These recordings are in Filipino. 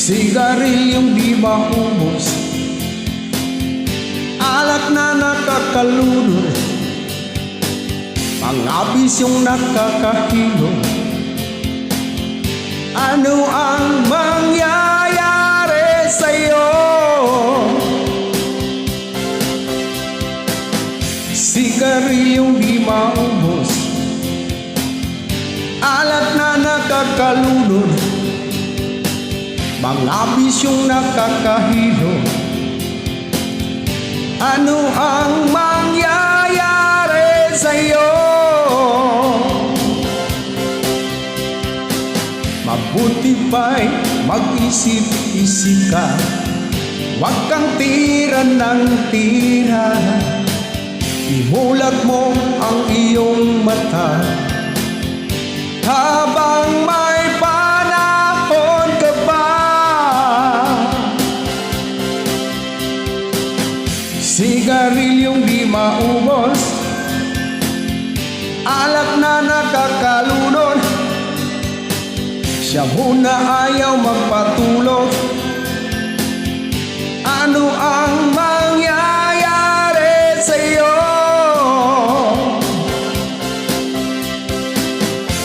Sigarilyong di maubos, alak na nakakalunod, mga bisyong nakakahilo. Ano ang mangyayari sa'yo? Sigarilyong di maubos, alak na nakakalunod, mga bisyong nakakahilo. Ano ang mangyayari sa'yo? Mabuti pa'y mag-isip-isip ka, huwag kang tira ng tira. Imulat mo ang iyong mata habang may panahon ka pa. Sigarilyong di maubos, alak na nakakalunod, siya muna ayaw magpatulog. Ano ang mangyayari sa'yo?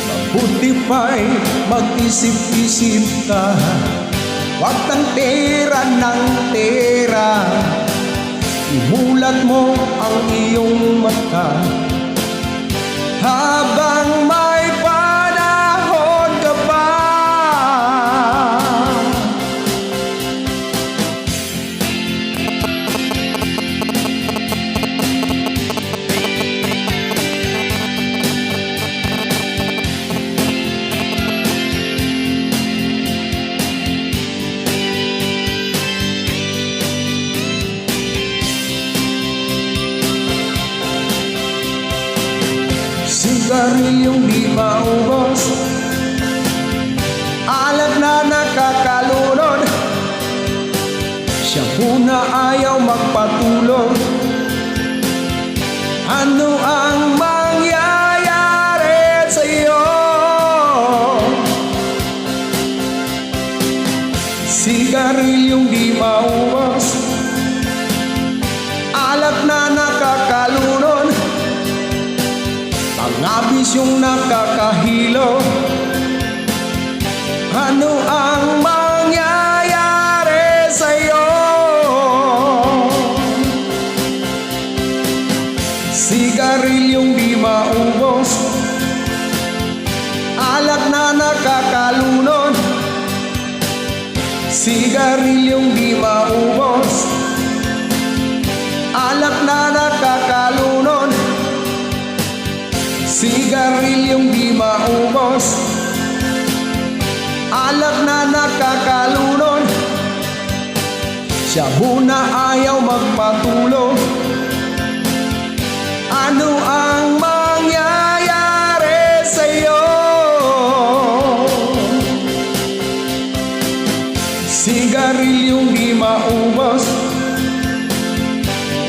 Mabuti pa'y mag-isip-isip ka, huwag kang tira ng tira. Imulat mo ang iyong mata habang may panahon ka pa. Sigarilyong di maubos, alak na nakakalunod, siya muna ayaw magpatulog. Ano ang mangyayari sa'yo? Sigarilyong di maubos, alak na nakakalunod, mga bisyong nakakahilo. Ano ang mangyayari sa'yo? Sigarilyong di maubos, alak na nakakalunod, sigarilyong di maubos, alak na nakakalunod, sigarilyong di maubos, alak na nakakalunod, siya muna ayaw magpatulog. Ano ang mangyayari sa'yo? Sigarilyong di maubos,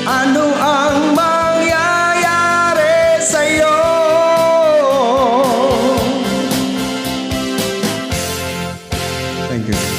ano ang mangyayari sa'yo? Thank you.